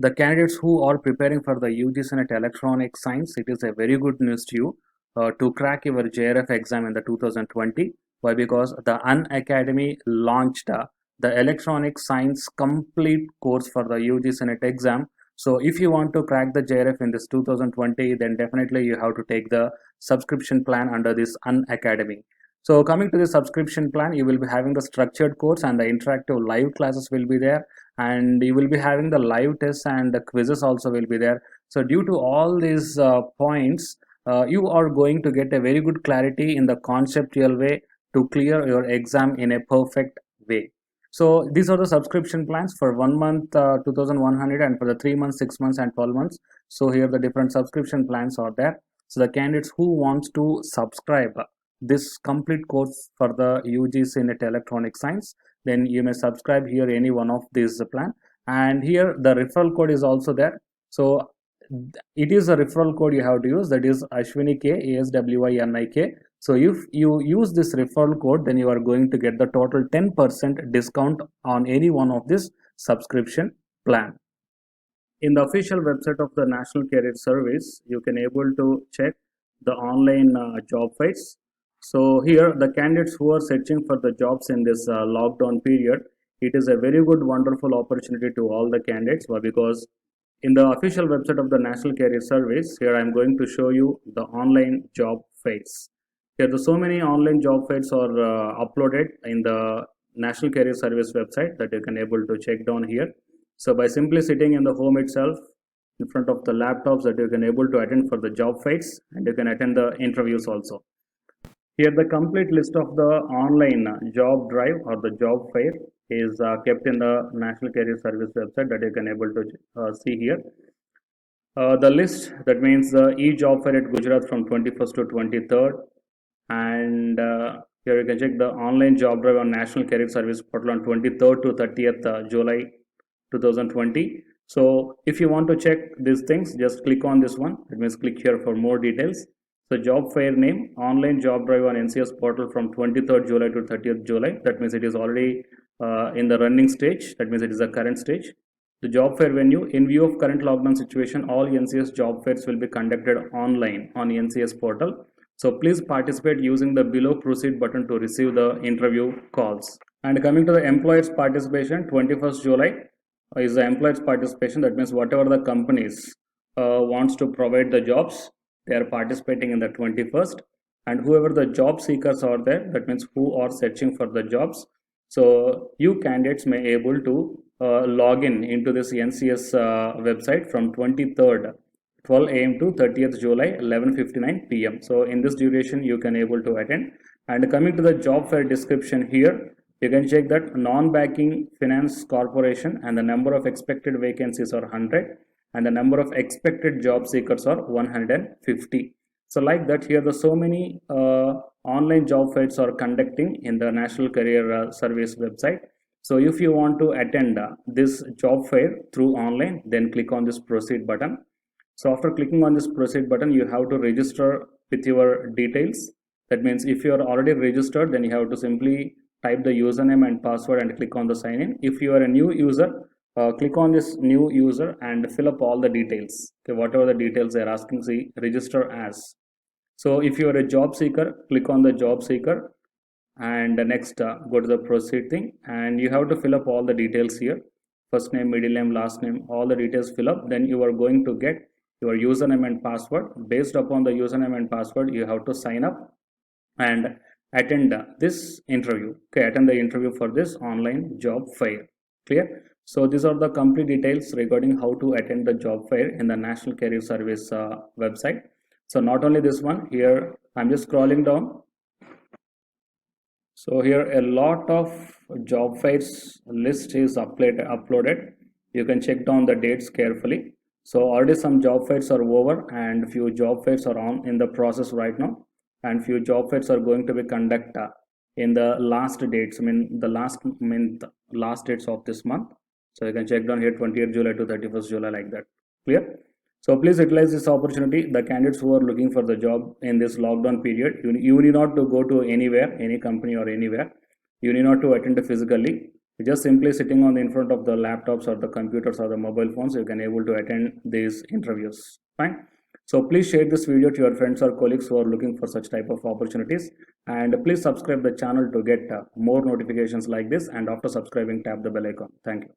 the candidates who are preparing for the UGC NET Electronic Science, it is a very good news to you to crack your JRF exam in the 2020. Why? Because the Unacademy launched the Electronic Science complete course for the UGC NET exam. So if you want to crack the JRF in this 2020, then definitely you have to take the subscription plan under this Unacademy. So coming to the subscription plan, you will be having the structured course and the interactive live classes will be there, and you will be having the live tests and the quizzes also will be there. So due to all these points, you are going to get a very good clarity in the conceptual way to clear your exam in a perfect way. So these are the subscription plans for 1 month 2100, and for the 3 months, 6 months and 12 months. So here the different subscription plans are there. So the candidates who wants to subscribe this complete course for the UGC NET Electronic Science, then you may subscribe here any one of these plan, and here the referral code is also there. So it is a referral code you have to use, that is Ashwini K, ASWINIK. So if you use this referral code, then you are going to get the total 10% discount on any one of this subscription plan. In the official website of the National Career Service, you can able to check the online job fairs. So here the candidates who are searching for the jobs in this lockdown period, it is a very good wonderful opportunity to all the candidates. Why? Because in the official website of the National Career Service, here I am going to show you the online job fairs. Here the so many online job fairs are uploaded in the National Career Service website that you can able to check down here. So by simply sitting in the home itself in front of the laptops, that you can able to attend for the job fairs, and you can attend the interviews also. Here the complete list of the online job drive or the job fair is kept in the National Career Service website that you can able to see here. The list, that means the e-job fair at Gujarat from 21st to 23rd, and here you can check the online job drive on National Career Service portal on 23rd to 30th July 2020. So if you want to check these things, just click on this one. That means click here for more details. So job fair name, online job drive on NCS portal from 23rd July to 30th July. That means it is already in the running stage. That means it is the current stage. The job fair venue, in view of current lockdown situation, all NCS job fairs will be conducted online on NCS portal. So please participate using the below proceed button to receive the interview calls. And coming to the employers participation, 21st July is the employers participation. That means whatever the companies wants to provide the jobs, they are participating in the 21st, and whoever the job seekers are there, that means who are searching for the jobs, so you candidates may able to log in into this NCS website from 23rd 12 a.m. to 30th July 11:59 p.m. So in this duration you can able to attend. And coming to the job fair description, here you can check that non-banking finance corporation, and the number of expected vacancies are 100, and the number of expected job seekers are 150. So like that, here the so many online job fairs are conducting in the National Career Service website. So if you want to attend this job fair through online, then click on this proceed button. So after clicking on this proceed button, you have to register with your details. That means if you are already registered, then you have to simply type the username and password and click on the sign in. If you are a new user, click on this new user and fill up all the details. Okay, whatever the details they are asking, see register as. So if you are a job seeker, click on the job seeker, and next go to the proceed thing, and you have to fill up all the details here. First name, middle name, last name, all the details fill up. Then you are going to get your username and password. Based upon the username and password, you have to sign up and attend this interview. Okay, attend the interview for this online job fair. Clear? So these are the complete details regarding how to attend the job fair in the National Career Service website. So not only this one, here I'm just scrolling down. So here a lot of job fairs list is uploaded. You can check down the dates carefully. So already some job fairs are over, and few job fairs are on in the process right now, and few job fairs are going to be conducted in the last dates. I mean the last dates of this month. So you can check down here 20th July to 31st July, like that. Clear? So please utilize this opportunity. The candidates who are looking for the job in this lockdown period, you need not to go to anywhere, any company or anywhere. You need not to attend physically. Just simply sitting on the in front of the laptops or the computers or the mobile phones, you can able to attend these interviews. Fine. So please share this video to your friends or colleagues who are looking for such type of opportunities, and please subscribe the channel to get more notifications like this, and after subscribing tap the bell icon. Thank you.